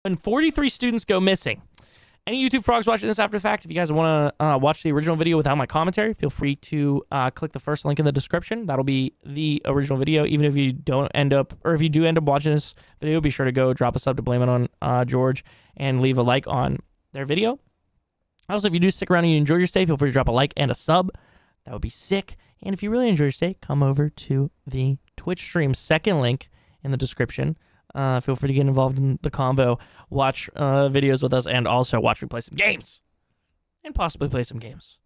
And 43 students go missing. Any YouTube frogs watching this after the fact, if you guys want to watch the original video without my commentary, feel free to click the first link in the description. That'll be the original video. Even if you don't end up, or if you do end up watching this video, be sure to go drop a sub to blame it on George and leave a like on their video. Also, if you do stick around and you enjoy your stay, feel free to drop a like and a sub. That would be sick. And if you really enjoy your stay, come over to the Twitch stream. Second link in the description. Feel free to get involved in the convo, watch videos with us, and also watch me play some games. And possibly play some games.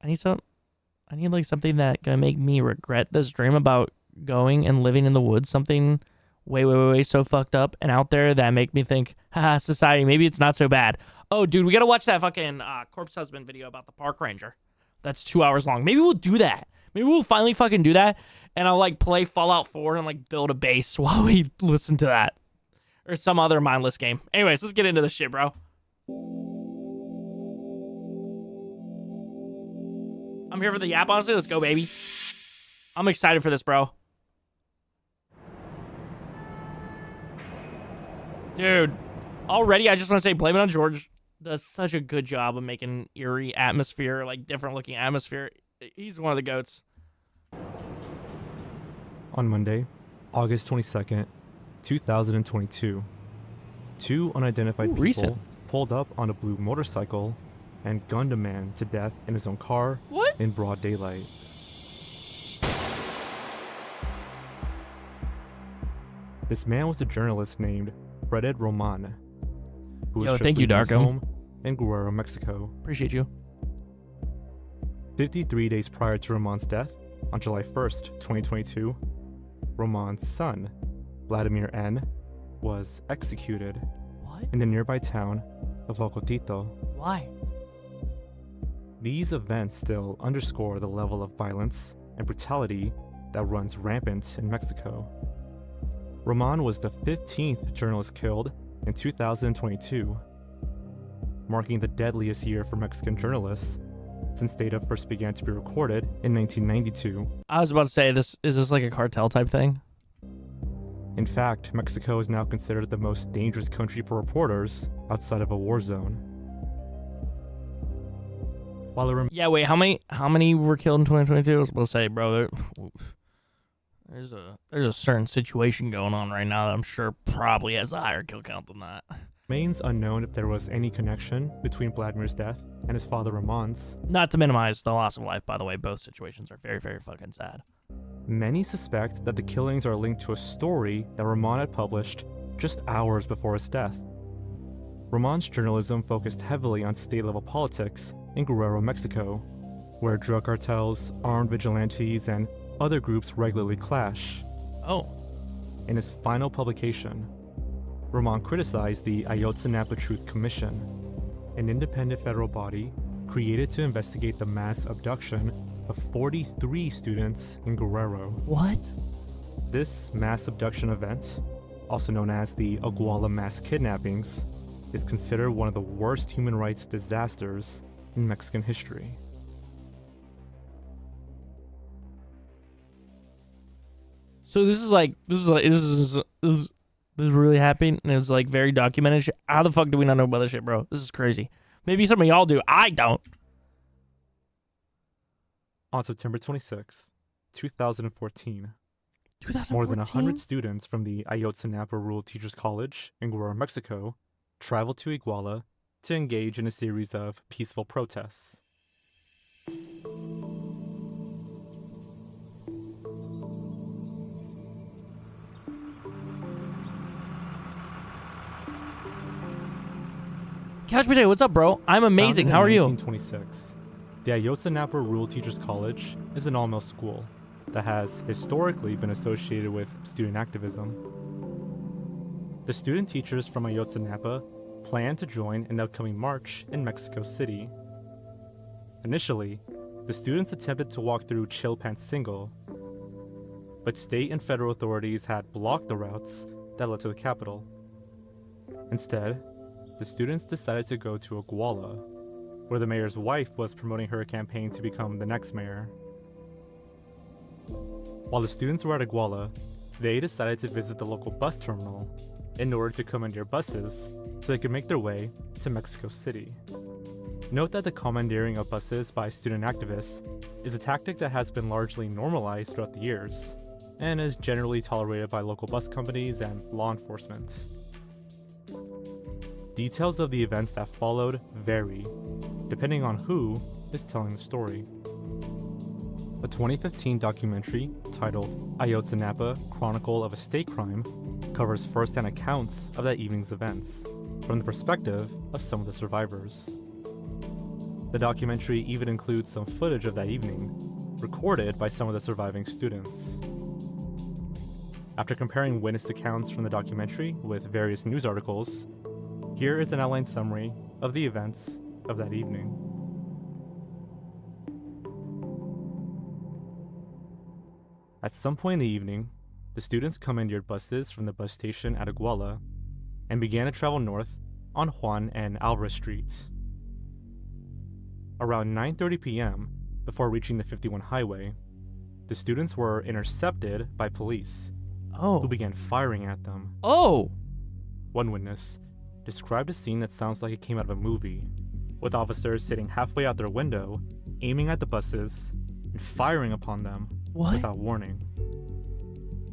I need like something that gonna make me regret this dream about going and living in the woods. Something way so fucked up and out there that make me think, haha, society, maybe it's not so bad. Oh, dude, we gotta watch that fucking corpse husband video about the park ranger. That's 2 hours long. Maybe we'll do that. Maybe we'll finally fucking do that, and I'll, like, play Fallout 4 and, like, build a base while we listen to that. Or some other mindless game. Anyways, let's get into this shit, bro. I'm here for the yap, honestly. Let's go, baby. I'm excited for this, bro. Dude, already I just want to say blame it on George. Does such a good job of making eerie atmosphere, like, different-looking atmosphere. He's one of the goats. On Monday, August 22nd, 2022, two unidentified people pulled up on a blue motorcycle and gunned a man to death in his own car in broad daylight. This man was a journalist named Fred Roman, who was just leaving his home in Guerrero, Mexico. Appreciate you. 53 days prior to Roman's death, on July 1st, 2022, Roman's son, Vladimir N., was executed in the nearby town of Ocotito. Why? These events still underscore the level of violence and brutality that runs rampant in Mexico. Roman was the 15th journalist killed in 2022, marking the deadliest year for Mexican journalists since data first began to be recorded in 1992. I was about to say, is this like a cartel type thing? In fact, Mexico is now considered the most dangerous country for reporters outside of a war zone. Yeah, wait, how many were killed in 2022? I was about to say, bro, there's a certain situation going on right now that I'm sure probably has a higher kill count than that. Remains unknown if there was any connection between Vladimir's death and his father Roman's. Not to minimize the loss of life, by the way, both situations are very fucking sad. Many suspect that the killings are linked to a story that Roman had published just hours before his death. Roman's journalism focused heavily on state-level politics in Guerrero, Mexico, where drug cartels, armed vigilantes, and other groups regularly clash. Oh. In his final publication, Roman criticized the Ayotzinapa Truth Commission, an independent federal body created to investigate the mass abduction of 43 students in Guerrero. What? This mass abduction event, also known as the Iguala mass kidnappings, is considered one of the worst human rights disasters in Mexican history. So this is really happening, and it's like very documented shit. How the fuck do we not know about this shit, bro? This is crazy. Maybe some of y'all do. I don't. On September 26, 2014, more than 100 students from the Ayotzinapa Rural Teachers College in Guerrero, Mexico, traveled to Iguala to engage in a series of peaceful protests. Couch Potato, what's up, bro? I'm amazing. How are you? 1926, the Ayotzinapa Rural Teachers College is an all-male school that has historically been associated with student activism. The student teachers from Ayotzinapa plan to join an upcoming march in Mexico City. Initially, the students attempted to walk through Chilpancingo, but state and federal authorities had blocked the routes that led to the capital. Instead, the students decided to go to Iguala, where the mayor's wife was promoting her campaign to become the next mayor. While the students were at Iguala, They decided to visit the local bus terminal in order to commandeer buses so they could make their way to Mexico City. Note that the commandeering of buses by student activists is a tactic that has been largely normalized throughout the years, and is generally tolerated by local bus companies and law enforcement. Details of the events that followed vary, depending on who is telling the story. A 2015 documentary titled Ayotzinapa Chronicle of a State Crime covers first-hand accounts of that evening's events, from the perspective of some of the survivors. The documentary even includes some footage of that evening, recorded by some of the surviving students. After comparing witness accounts from the documentary with various news articles, here is an outline summary of the events of that evening. At some point in the evening, the students commandeered buses from the bus station at Iguala and began to travel north on Juan and Alvarez Street. Around 9:30 p.m., before reaching the 51 highway, the students were intercepted by police, who began firing at them. One witness described a scene that sounds like it came out of a movie, with officers sitting halfway out their window, aiming at the buses, and firing upon them without warning.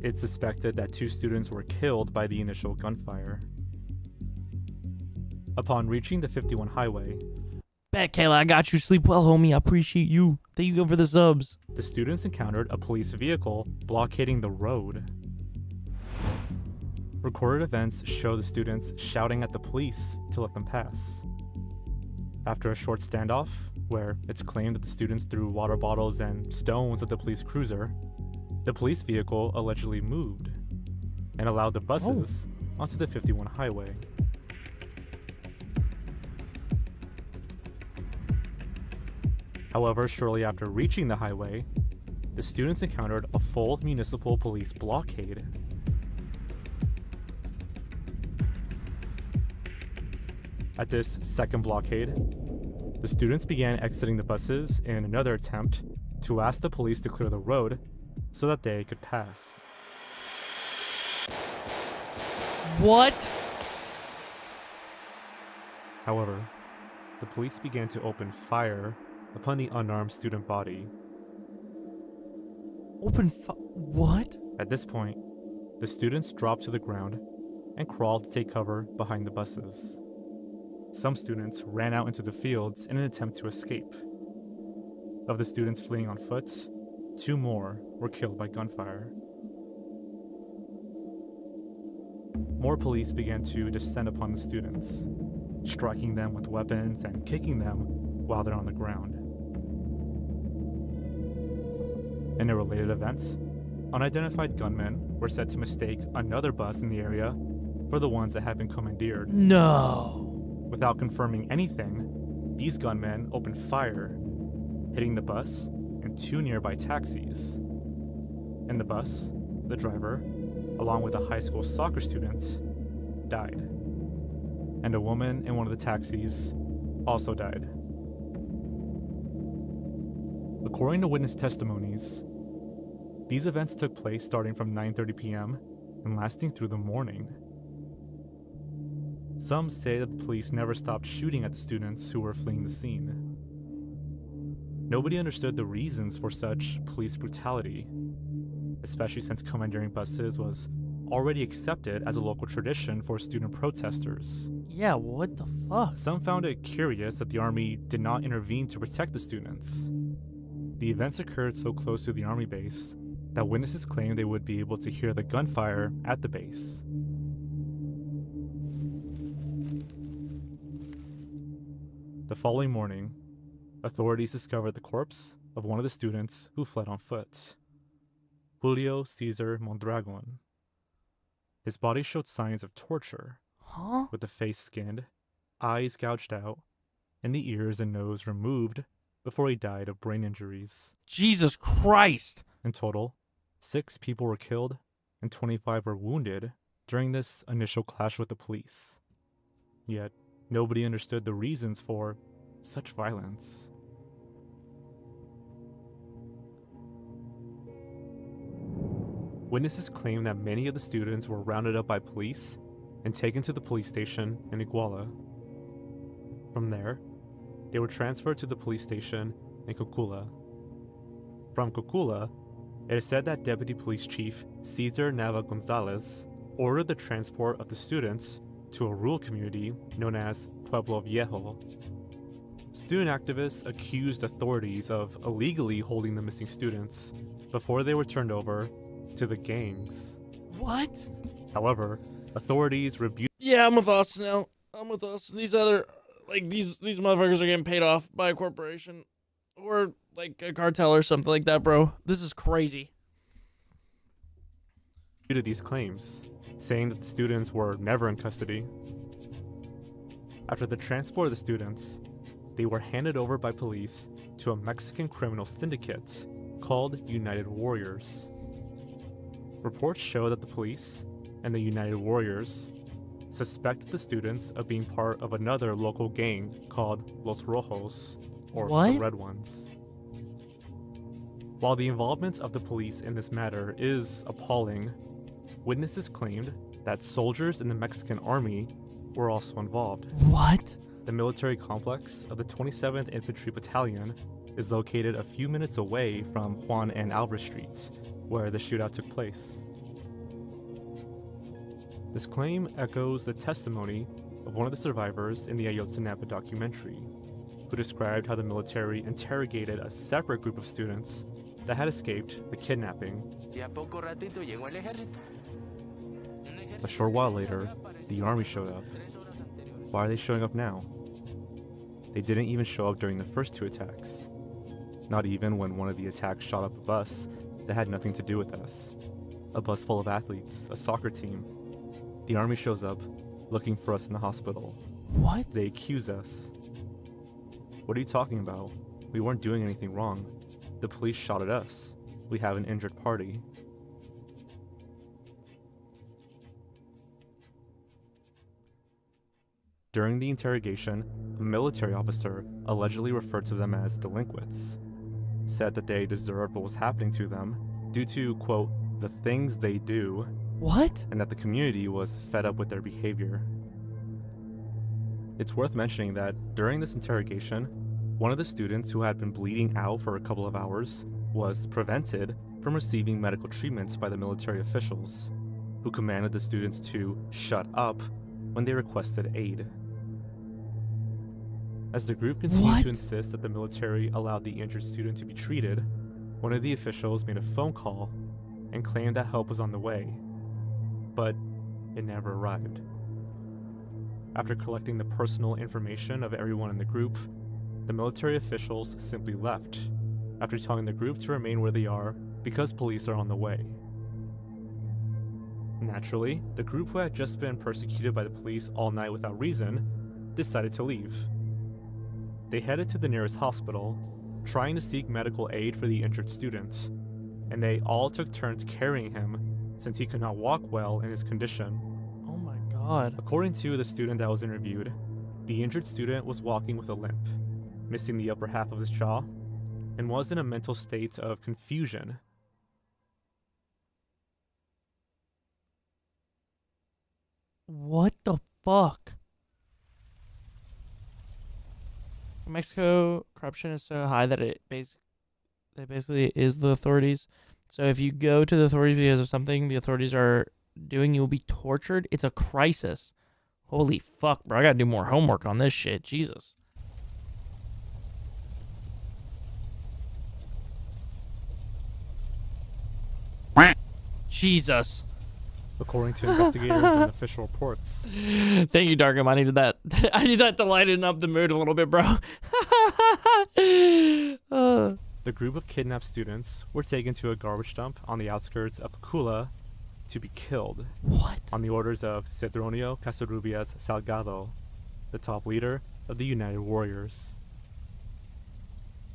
It's suspected that 2 students were killed by the initial gunfire. Upon reaching the 51 highway, Bet, Kayla, I got you. Sleep well, homie. I appreciate you. Thank you for the subs. the students encountered a police vehicle blockading the road. Recorded events show the students shouting at the police to let them pass. After a short standoff, where it's claimed that the students threw water bottles and stones at the police cruiser, the police vehicle allegedly moved and allowed the buses onto the 51 highway. However, shortly after reaching the highway, the students encountered a full municipal police blockade. At this second blockade, the students began exiting the buses in another attempt to ask the police to clear the road so that they could pass. What? However, the police began to open fire upon the unarmed student body. What? At this point, the students dropped to the ground and crawled to take cover behind the buses. Some students ran out into the fields in an attempt to escape. Of the students fleeing on foot, 2 more were killed by gunfire. More police began to descend upon the students, striking them with weapons and kicking them while they're on the ground. In a related event, unidentified gunmen were said to mistake another bus in the area for the ones that had been commandeered. No. Without confirming anything, these gunmen opened fire, hitting the bus and 2 nearby taxis. In the bus, the driver, along with a high school soccer student, died. And a woman in one of the taxis also died. According to witness testimonies, these events took place starting from 9:30 p.m. and lasting through the morning. Some say that the police never stopped shooting at the students who were fleeing the scene. Nobody understood the reasons for such police brutality, especially since commandeering buses was already accepted as a local tradition for student protesters. Yeah, what the fuck? Some found it curious that the army did not intervene to protect the students. The events occurred so close to the army base that witnesses claimed they would be able to hear the gunfire at the base. The following morning, authorities discovered the corpse of one of the students who fled on foot, Julio Cesar Mondragon. His body showed signs of torture, with the face skinned, eyes gouged out, and the ears and nose removed before he died of brain injuries. Jesus Christ! In total, 6 people were killed and 25 were wounded during this initial clash with the police. Yet, nobody understood the reasons for such violence. Witnesses claim that many of the students were rounded up by police and taken to the police station in Iguala. From there, they were transferred to the police station in Cocula. From Cocula, it is said that Deputy Police Chief Cesar Nava Gonzalez ordered the transport of the students to a rural community known as Pueblo Viejo. Student activists accused authorities of illegally holding the missing students before they were turned over to the gangs. What? However, authorities rebuked. Yeah, I'm with us now. I'm with us. These other, like, these motherfuckers are getting paid off by a corporation or like a cartel or something like that, bro. This is crazy. Due to these claims, saying that the students were never in custody. After the transport of the students, they were handed over by police to a Mexican criminal syndicate called United Warriors. Reports show that the police and the United Warriors suspected the students of being part of another local gang called Los Rojos, or the Red Ones. While the involvement of the police in this matter is appalling, witnesses claimed that soldiers in the Mexican army were also involved. What? The military complex of the 27th Infantry Battalion is located a few minutes away from Juan and Alvarez Street, where the shootout took place. This claim echoes the testimony of one of the survivors in the Ayotzinapa documentary, who described how the military interrogated a separate group of students that had escaped the kidnapping. A short while later, the army showed up. Why are they showing up now? They didn't even show up during the first two attacks. Not even when one of the attacks shot up a bus that had nothing to do with us. A bus full of athletes, a soccer team. The army shows up, looking for us in the hospital. What? They accuse us. What are you talking about? We weren't doing anything wrong. The police shot at us. We have an injured party. During the interrogation, a military officer allegedly referred to them as delinquents, said that they deserved what was happening to them due to, quote, the things they do. What? And that the community was fed up with their behavior. It's worth mentioning that during this interrogation, one of the students who had been bleeding out for a couple of hours was prevented from receiving medical treatments by the military officials, who commanded the students to shut up when they requested aid. As the group continued to insist that the military allowed the injured student to be treated, one of the officials made a phone call and claimed that help was on the way, but it never arrived. After collecting the personal information of everyone in the group, the military officials simply left, after telling the group to remain where they are because police are on the way. Naturally, the group who had just been persecuted by the police all night without reason decided to leave. They headed to the nearest hospital, trying to seek medical aid for the injured student, and they all took turns carrying him since he could not walk well in his condition. Oh my god. According to the student that was interviewed, the injured student was walking with a limp, missing the upper half of his jaw, and was in a mental state of confusion. What the fuck? In Mexico, corruption is so high that it basically is the authorities. So if you go to the authorities because of something the authorities are doing, you will be tortured. It's a crisis. Holy fuck, bro. I gotta do more homework on this shit. Jesus. Jesus. According to investigators and official reports. Thank you, Darkham. I needed that. I need that to lighten up the mood a little bit, bro. The group of kidnapped students were taken to a garbage dump on the outskirts of Cocula to be killed. What? On the orders of Cedronio Casarubias Salgado, the top leader of the United Warriors.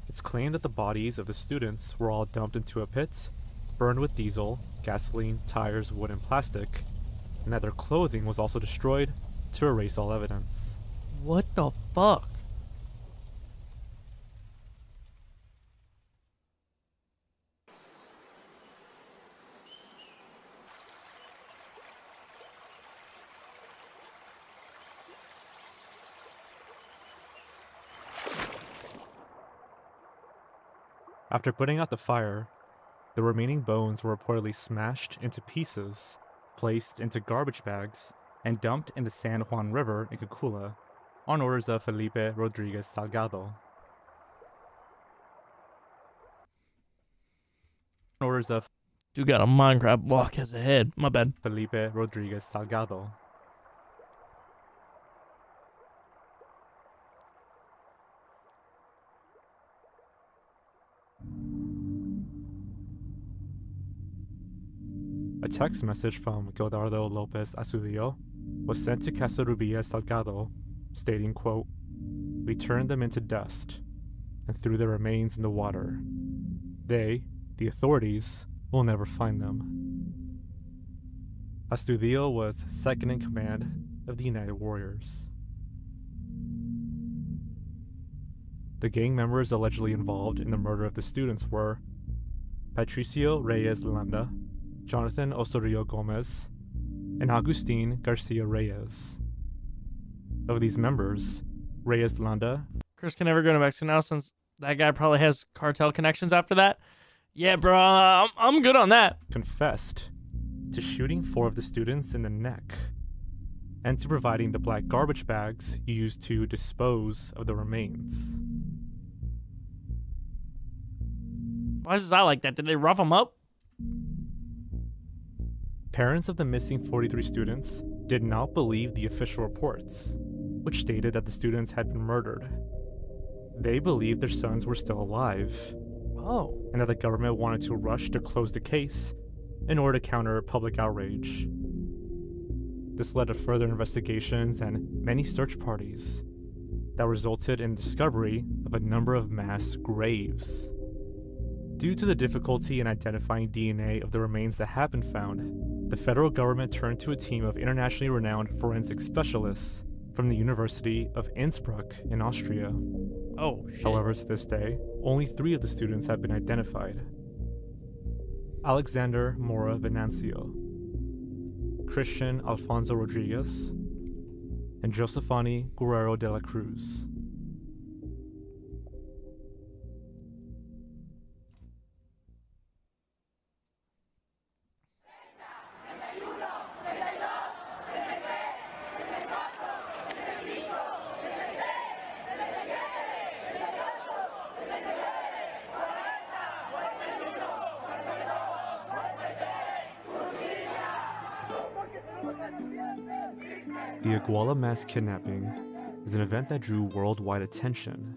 It's claimed that the bodies of the students were all dumped into a pit, burned with diesel, gasoline, tires, wood, and plastic, and that their clothing was also destroyed to erase all evidence. What the fuck? After putting out the fire, the remaining bones were reportedly smashed into pieces, placed into garbage bags, and dumped in the San Juan River in Cocula on orders of Felipe Rodriguez Salgado. Dude got a Minecraft block as a head. My bad. Felipe Rodriguez Salgado. A text message from Gildardo Lopez Azudillo was sent to Casarrubias Salgado, stating, quote, "We turned them into dust and threw their remains in the water. They, the authorities, will never find them." Astudillo was second in command of the United Warriors. The gang members allegedly involved in the murder of the students were Patricio Reyes Landa, Jonathan Osorio Gomez, and Agustin Garcia Reyes. Of these members, Reyes Landa... Chris can never go to Mexico now since that guy probably has cartel connections after that. Yeah, bro, I'm good on that. ...confessed to shooting 4 of the students in the neck and to providing the black garbage bags used to dispose of the remains. Why is his eye like that? Did they rough him up? Parents of the missing 43 students did not believe the official reports, which stated that the students had been murdered. They believed their sons were still alive, and that the government wanted to rush to close the case in order to counter public outrage. This led to further investigations and many search parties that resulted in the discovery of a number of mass graves. Due to the difficulty in identifying DNA of the remains that had been found, the federal government turned to a team of internationally renowned forensic specialists from the University of Innsbruck in Austria. Oh, shit. However, to this day, only 3 of the students have been identified. Alexander Mora Venancio, Christian Alfonso Rodriguez, and Josefani Guerrero de la Cruz. The Iguala mass kidnapping is an event that drew worldwide attention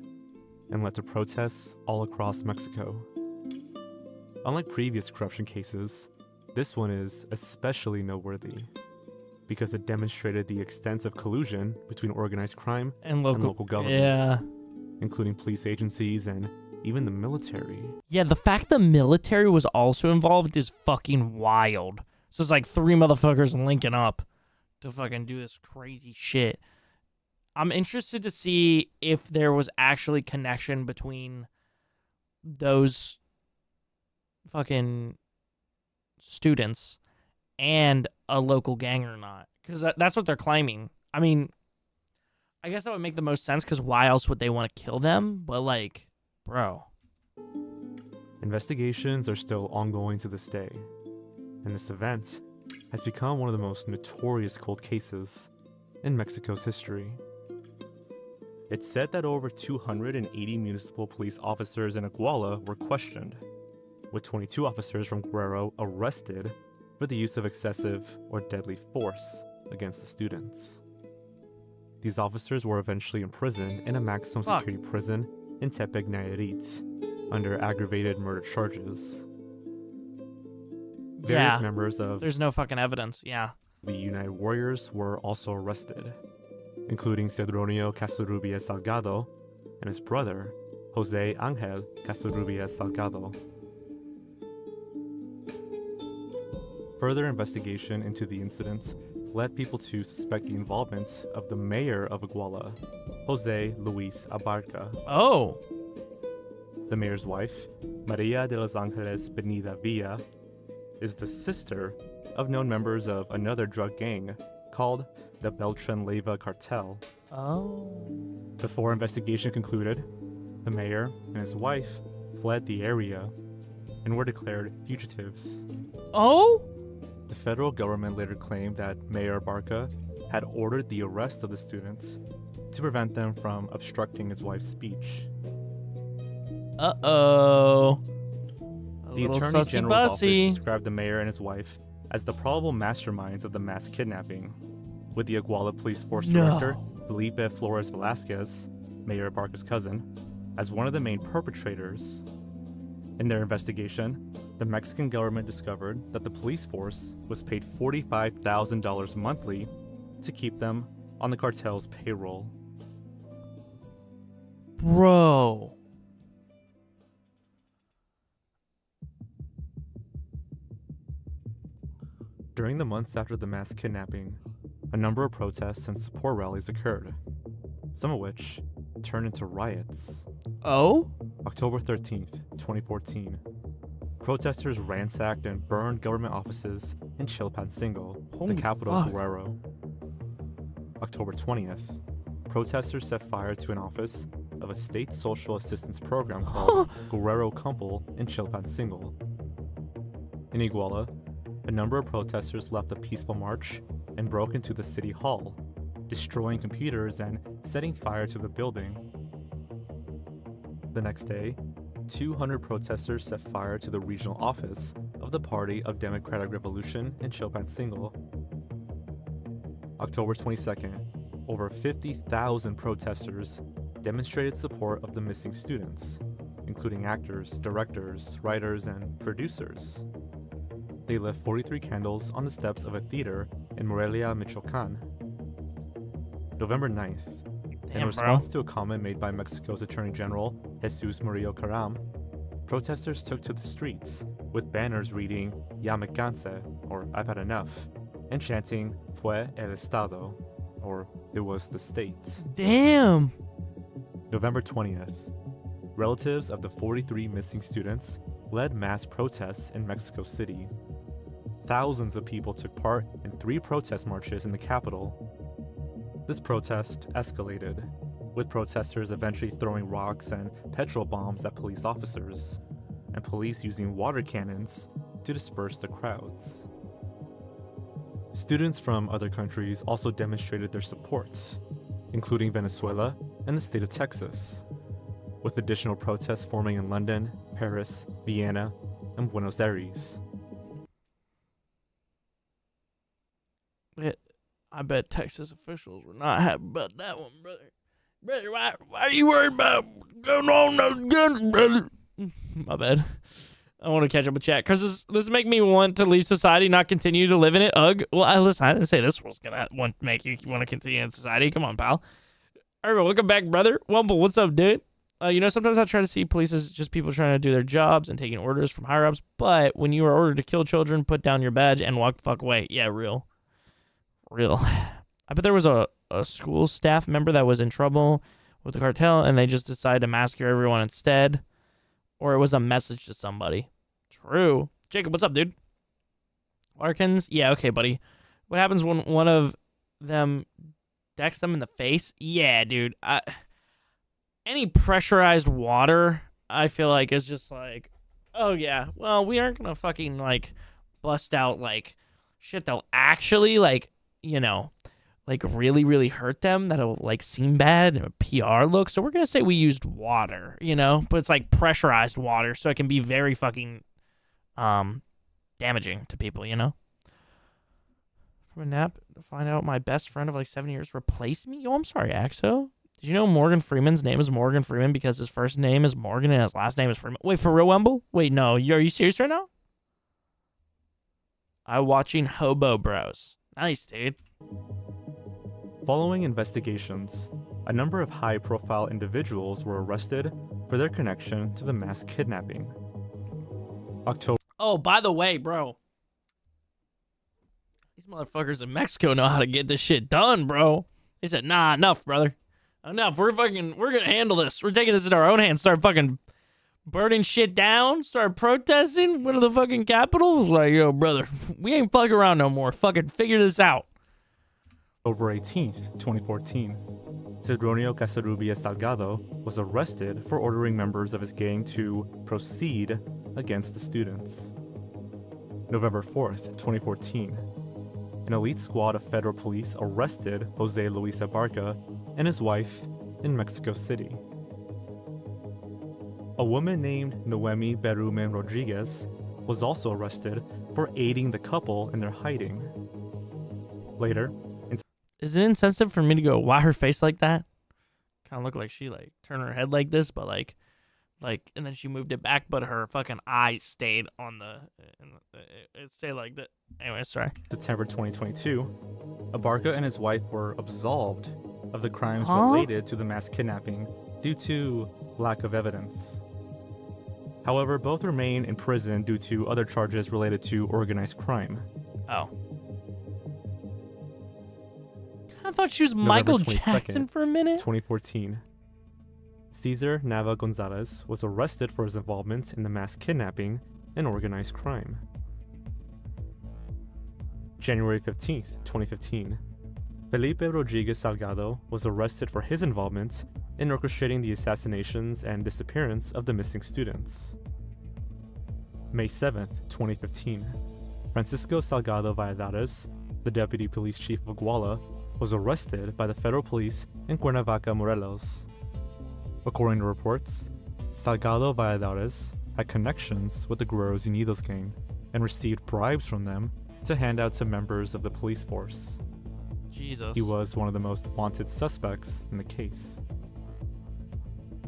and led to protests all across Mexico. Unlike previous corruption cases, this one is especially noteworthy because it demonstrated the extent of collusion between organized crime and local governments, including police agencies and even the military. Yeah, the fact the military was also involved is fucking wild. So it's like 3 motherfuckers linking up to fucking do this crazy shit. I'm interested to see if there was actually connection between those fucking students and a local gang or not. Because that's what they're claiming. I mean, I guess that would make the most sense because why else would they want to kill them? But like, bro. Investigations are still ongoing to this day, and this event has become one of the most notorious cold cases in Mexico's history. It's said that over 280 municipal police officers in Iguala were questioned, with 22 officers from Guerrero arrested for the use of excessive or deadly force against the students. These officers were eventually imprisoned in a maximum security prison in Tepec, Nayarit, under aggravated murder charges. Various members of there's no fucking evidence, the United Warriors were also arrested, including Cedronio Casarrubias Salgado and his brother, Jose Angel Casarrubias Salgado. Further investigation into the incidents led people to suspect the involvement of the mayor of Iguala, Jose Luis Abarca. Oh. The mayor's wife, Maria de los Angeles Benida Villa, is the sister of known members of another drug gang called the Beltran-Leyva cartel. Oh. Before investigation concluded, the mayor and his wife fled the area and were declared fugitives. Oh? The federal government later claimed that Mayor Barca had ordered the arrest of the students to prevent them from obstructing his wife's speech. Uh-oh. The Attorney General's office described the mayor and his wife as the probable masterminds of the mass kidnapping, with the Iguala Police Force Director, Felipe Flores Velasquez, Mayor Barca's cousin, as one of the main perpetrators. In their investigation, the Mexican government discovered that the police force was paid $45,000 monthly to keep them on the cartel's payroll. Bro. During the months after the mass kidnapping, a number of protests and support rallies occurred, some of which turned into riots. Oh? October 13th, 2014. Protesters ransacked and burned government offices in Chilpancingo, Holy the capital fuck. of Guerrero. October 20th. Protesters set fire to an office of a state social assistance program called Guerrero Cumpel in Chilpancingo. In Iguala, a number of protesters left a peaceful march and broke into the city hall, destroying computers and setting fire to the building. The next day, 200 protesters set fire to the regional office of the Party of Democratic Revolution in Chilpancingo. October 22nd, over 50,000 protesters demonstrated support of the missing students, including actors, directors, writers, and producers. They lit 43 candles on the steps of a theater in Morelia, Michoacan. November 9th, in response to a comment made by Mexico's Attorney General, Jesus Murillo Caram, protesters took to the streets with banners reading "Ya me canse," or "I've had enough," and chanting "Fue el Estado," or "It was the state." Damn. November 20th, relatives of the 43 missing students led mass protests in Mexico City. Thousands of people took part in 3 protest marches in the capital. This protest escalated, with protesters eventually throwing rocks and petrol bombs at police officers, and police using water cannons to disperse the crowds. Students from other countries also demonstrated their support, including Venezuela and the state of Texas, with additional protests forming in London, Paris, Vienna, and Buenos Aires. I bet Texas officials were not happy about that one, brother. Brother, why are you worried about going on those guns, brother? My bad. I want to catch up with chat. Because this make me want to leave society, not continue to live in it. Ugh. Well, listen, I didn't say this was going to make you want to continue in society. Come on, pal. All right, welcome back, brother. Wumble, what's up, dude? Sometimes I try to see police as just people trying to do their jobs and taking orders from higher-ups. But when you are ordered to kill children, put down your badge and walk the fuck away. Yeah, real. I bet there was a school staff member that was in trouble with the cartel and they just decided to massacre everyone instead. Or it was a message to somebody. True. Jacob, what's up, dude? Larkins? Yeah, okay, buddy. What happens when one of them decks them in the face? Yeah, dude. Any pressurized water, I feel like, is just like, oh, yeah. Well, we aren't going to fucking, bust out, shit that'll actually, really, really hurt them, that'll, seem bad, and a PR look. So we're going to say we used water, But it's, pressurized water, so it can be very fucking damaging to people, From a nap to find out my best friend of, 7 years replaced me? Yo, I'm sorry, Axo. Did you know Morgan Freeman's name is Morgan Freeman because his first name is Morgan and his last name is Freeman? Wait, for real, Wemble? Wait, no. Are you serious right now? I'm watching Hobo Bros. Nice, dude. Following investigations, a number of high-profile individuals were arrested for their connection to the mass kidnapping. October. Oh, by the way, bro. These motherfuckers in Mexico know how to get this shit done, bro. They said, nah, enough, brother. Enough. We're gonna handle this. We're taking this in our own hands. Start fucking burning shit down. Start protesting. Went to the fucking Capitol. Was like, yo, brother, we ain't fucking around no more. Fucking figure this out. October 18th, 2014. Cedronio Casarrubias Salgado was arrested for ordering members of his gang to proceed against the students. November 4th, 2014. An elite squad of federal police arrested Jose Luis Abarca and his wife in Mexico City. A woman named Noemi Berumen Rodriguez was also arrested for aiding the couple in their hiding. Later, is it insensitive for me to go, why her face like that? Kind of look like she like turned her head like this, but like, and then she moved it back, but her fucking eyes stayed on it stayed like that. Anyway, sorry. September 2022, Abarca and his wife were absolved of the crimes related to the mass kidnapping due to lack of evidence. However, both remain in prison due to other charges related to organized crime. Oh. I thought she was Michael Jackson for a minute. 2014. Cesar Nava Gonzalez was arrested for his involvement in the mass kidnapping and organized crime. January 15th, 2015. Felipe Rodriguez Salgado was arrested for his involvement in orchestrating the assassinations and disappearance of the missing students. May 7th, 2015. Francisco Salgado Valladares, the deputy police chief of Iguala, was arrested by the federal police in Cuernavaca, Morelos. According to reports, Salgado Valladares had connections with the Guerreros Unidos gang and received bribes from them to hand out to members of the police force. Jesus. He was one of the most wanted suspects in the case.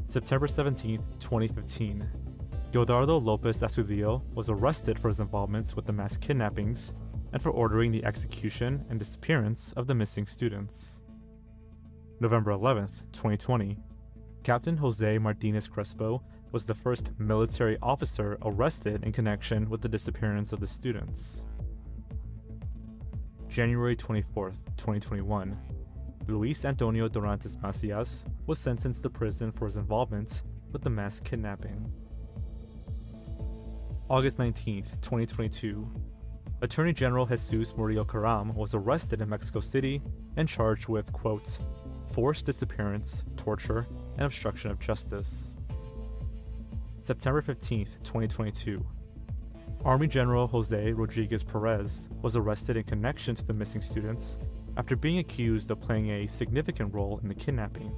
September 17th, 2015. Gildardo Lopez Astudillo was arrested for his involvement with the mass kidnappings and for ordering the execution and disappearance of the missing students. November 11th, 2020. Captain Jose Martinez Crespo was the first military officer arrested in connection with the disappearance of the students. January 24th, 2021. Luis Antonio Dorantes Macias was sentenced to prison for his involvement with the mass kidnapping. August 19th, 2022. Attorney General Jesus Murillo Caram was arrested in Mexico City and charged with, quote, forced disappearance, torture, and obstruction of justice. September 15th, 2022. Army General Jose Rodriguez Perez was arrested in connection to the missing students after being accused of playing a significant role in the kidnapping.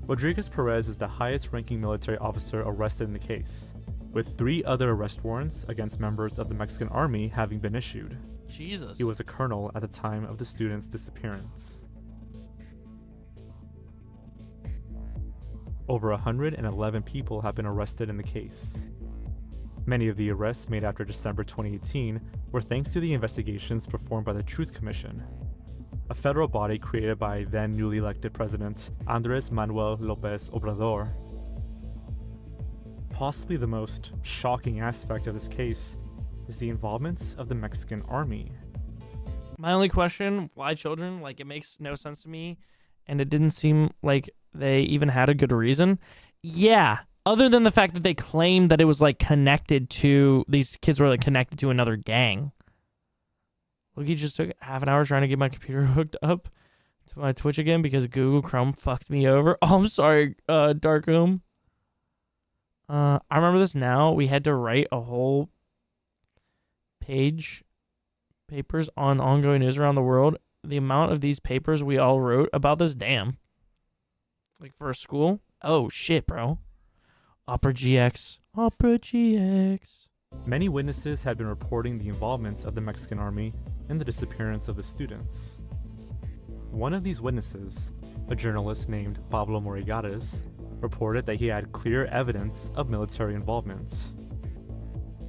Rodriguez Perez is the highest-ranking military officer arrested in the case, with 3 other arrest warrants against members of the Mexican Army having been issued. Jesus. He was a colonel at the time of the students' disappearance. Over 111 people have been arrested in the case. Many of the arrests made after December 2018 were thanks to the investigations performed by the Truth Commission, a federal body created by then newly elected President Andrés Manuel López Obrador. Possibly the most shocking aspect of this case is the involvement of the Mexican Army. My only question, why children? Like, it makes no sense to me, and it didn't seem like they even had a good reason. Yeah, other than the fact that they claimed that it was, like, connected to, these kids were, like, connected to another gang. Look, he just took half an hour trying to get my computer hooked up to my Twitch again because Google Chrome fucked me over. Oh, I'm sorry, Darkroom. I remember this now. We had to write a whole papers on ongoing news around the world. The amount of these papers we all wrote about this, damn. Like for a school? Oh shit, bro. Opera GX. Opera GX. Many witnesses had been reporting the involvement of the Mexican Army in the disappearance of the students. One of these witnesses, a journalist named Pablo Morigares, reported that he had clear evidence of military involvement.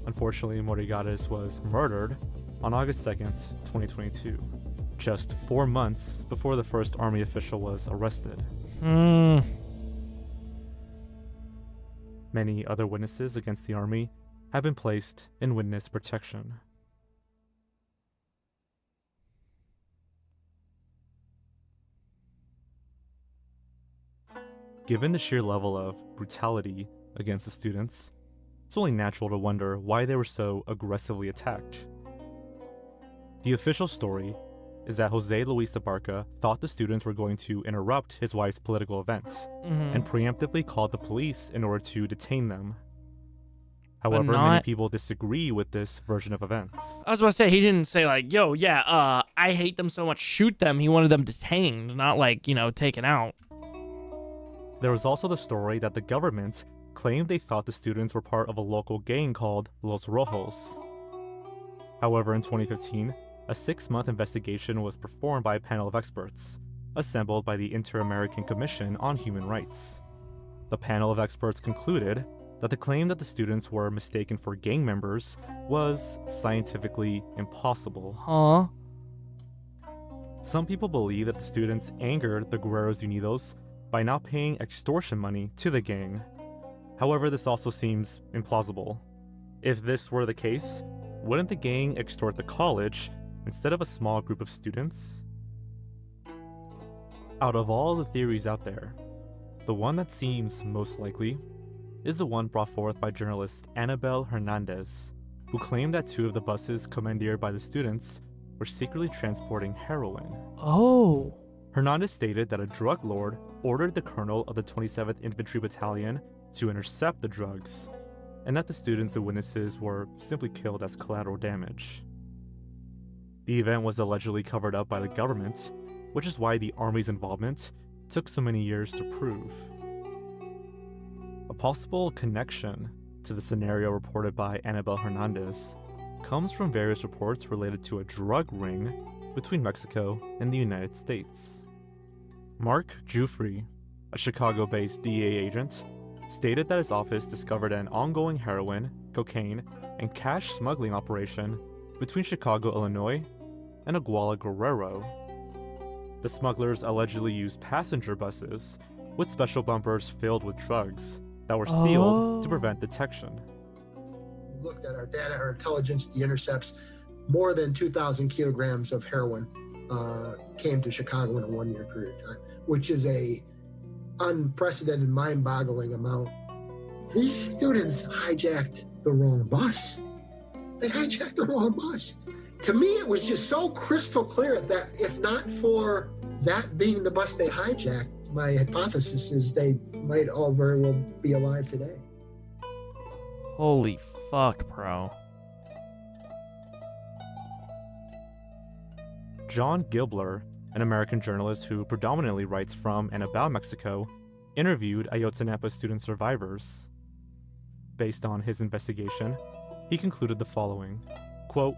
Unfortunately, Morigares was murdered on August 2nd, 2022, just 4 months before the first Army official was arrested. Many other witnesses against the Army have been placed in witness protection. Given the sheer level of brutality against the students, it's only natural to wonder why they were so aggressively attacked. The official story is that Jose Luis Abarca thought the students were going to interrupt his wife's political events and preemptively called the police in order to detain them. However, many people disagree with this version of events. I was about to say, he didn't say like, yo, yeah, I hate them so much, shoot them. He wanted them detained, not like, you know, taken out. There was also the story that the government claimed they thought the students were part of a local gang called Los Rojos. However, in 2015, a 6-month investigation was performed by a panel of experts, assembled by the Inter-American Commission on Human Rights. The panel of experts concluded that the claim that the students were mistaken for gang members was scientifically impossible. Huh? Some people believe that the students angered the Guerreros Unidos by not paying extortion money to the gang. However, this also seems implausible. If this were the case, wouldn't the gang extort the college instead of a small group of students? Out of all the theories out there, the one that seems most likely is the one brought forth by journalist Annabel Hernandez, who claimed that 2 of the buses commandeered by the students were secretly transporting heroin. Oh. Hernandez stated that a drug lord ordered the colonel of the 27th Infantry Battalion to intercept the drugs, and that the students and witnesses were simply killed as collateral damage. The event was allegedly covered up by the government, which is why the Army's involvement took so many years to prove. A possible connection to the scenario reported by Annabel Hernandez comes from various reports related to a drug ring between Mexico and the United States. Mark Giuffre, a Chicago-based DEA agent, stated that his office discovered an ongoing heroin, cocaine, and cash smuggling operation between Chicago, Illinois, and Iguala Guerrero. The smugglers allegedly used passenger buses with special bumpers filled with drugs that were sealed to prevent detection. Looked at our data, our intelligence, the intercepts, more than 2,000 kilograms of heroin came to Chicago in a 1-year period of time, which is a unprecedented, mind-boggling amount. These students hijacked the wrong bus. They hijacked the wrong bus. To me, it was just so crystal clear that if not for that being the bus they hijacked, my hypothesis is they might all very well be alive today. Holy fuck, bro. John Gilbler, an American journalist who predominantly writes from and about Mexico, interviewed Ayotzinapa student survivors. Based on his investigation, he concluded the following, quote,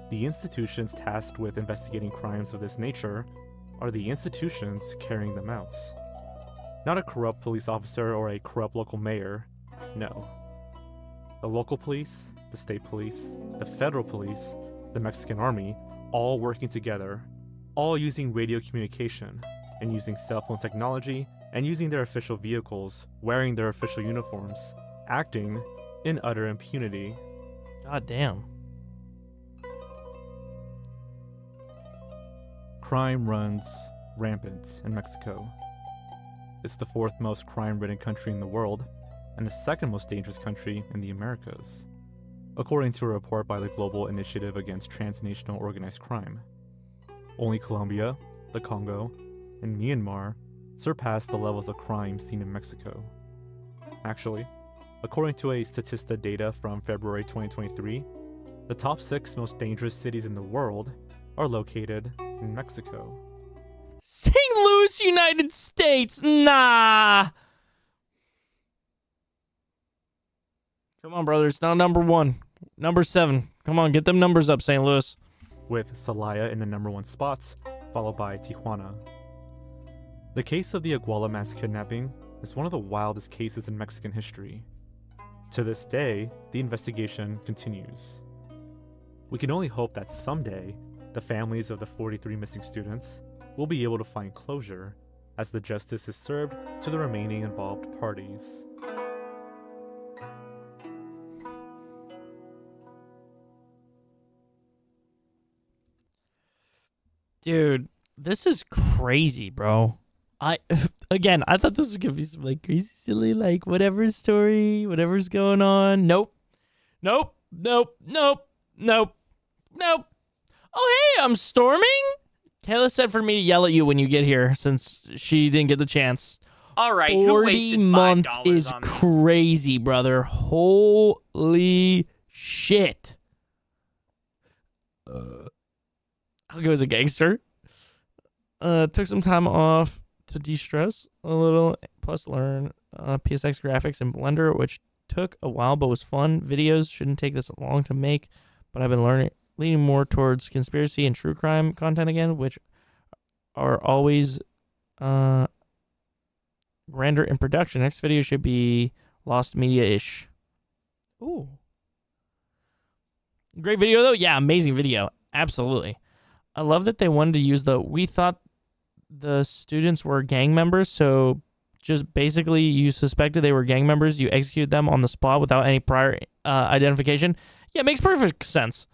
"The institutions tasked with investigating crimes of this nature are the institutions carrying them out. Not a corrupt police officer or a corrupt local mayor, no. The local police, the state police, the federal police, the Mexican army, all working together, all using radio communication, and using cell phone technology, and using their official vehicles, wearing their official uniforms, acting in utter impunity." God damn. Crime runs rampant in Mexico. It's the 4th most crime-ridden country in the world, and the 2nd most dangerous country in the Americas, according to a report by the Global Initiative Against Transnational Organized Crime. Only Colombia, the Congo, and Myanmar surpass the levels of crime seen in Mexico. Actually, according to a Statista data from February 2023, the top 6 most dangerous cities in the world are located in Mexico. St. Louis, United States. Nah. Come on, brother. It's not number 1. Number 7. Come on, get them numbers up, St. Louis. With Celaya in the number 1 spot, followed by Tijuana. The case of the Iguala mass kidnapping is one of the wildest cases in Mexican history. To this day, the investigation continues. We can only hope that someday, the families of the 43 missing students will be able to find closure as the justice is served to the remaining involved parties. Dude, this is crazy, bro. I thought this was gonna be some like crazy, silly, like whatever story, whatever's going on. Nope. Oh, hey, I'm storming. Kayla said for me to yell at you when you get here since she didn't get the chance. All right, who 40 wasted months $5 is on me? crazy, brother. Holy shit. I'll go as a gangster. Took some time off to de-stress a little, plus learn PSX graphics and Blender, which took a while but was fun. Videos shouldn't take this long to make, but I've been leaning more towards conspiracy and true crime content again, which are always grander in production. Next video should be Lost Media-ish. Ooh. Great video, though? Yeah, amazing video. Absolutely. I love that they wanted to use we thought the students were gang members, so just basically you suspected they were gang members, you executed them on the spot without any prior identification. Yeah, it makes perfect sense.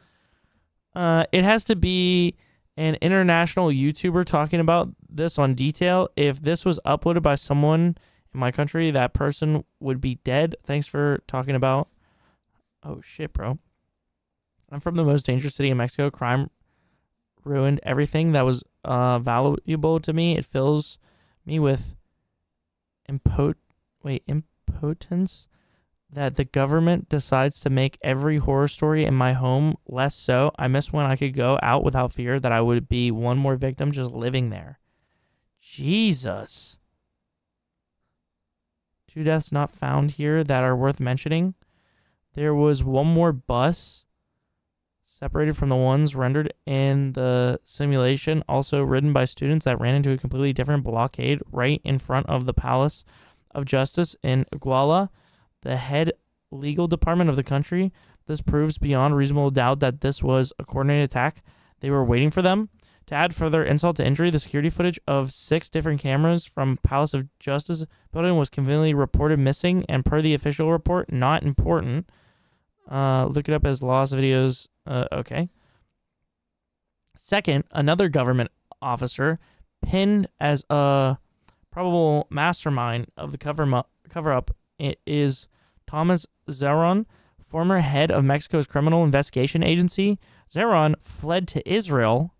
It has to be an international YouTuber talking about this on detail. If this was uploaded by someone in my country, that person would be dead. Thanks for talking about... Oh, shit, bro. I'm from the most dangerous city in Mexico. Crime ruined everything that was valuable to me. It fills me with impotence that the government decides to make every horror story in my home less so. I miss when I could go out without fear that I would be one more victim just living there. Jesus. 2 deaths not found here that are worth mentioning. There was one more bus separated from the ones rendered in the simulation, also ridden by students that ran into a completely different blockade right in front of the Palace of Justice in Iguala, the head legal department of the country. This proves beyond reasonable doubt that this was a coordinated attack. They were waiting for them. To add further insult to injury, the security footage of 6 different cameras from Palace of Justice building was conveniently reported missing, and per the official report, not important. Look it up as lost videos. Okay. Second, another government officer pinned as a probable mastermind of the cover-up is Thomas Zeron, former head of Mexico's Criminal Investigation Agency. Zeron fled to Israel,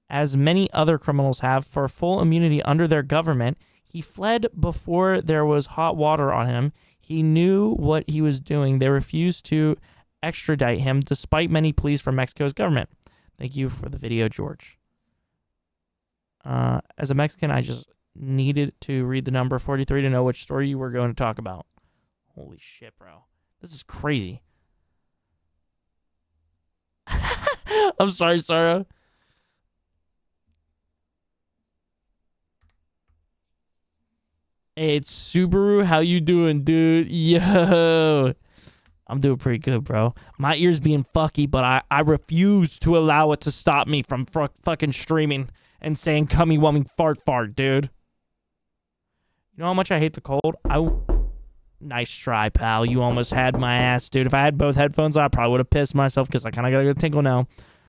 as many other criminals have, for full immunity under their government. He fled before there was hot water on him. He knew what he was doing. They refused to extradite him despite many pleas from Mexico's government. Thank you for the video, George. As a Mexican, I just needed to read the number 43 to know which story you were going to talk about. Holy shit, bro. This is crazy. I'm sorry, Sarah. Hey, it's Subaru. How you doing, dude? Yo. I'm doing pretty good, bro. My ear's being fucky, but I refuse to allow it to stop me from fucking streaming and saying cummy wummy fart, dude. You know how much I hate the cold? Nice try, pal. You almost had my ass, dude. If I had both headphones, I probably would have pissed myself because I kind of got a good tinkle now.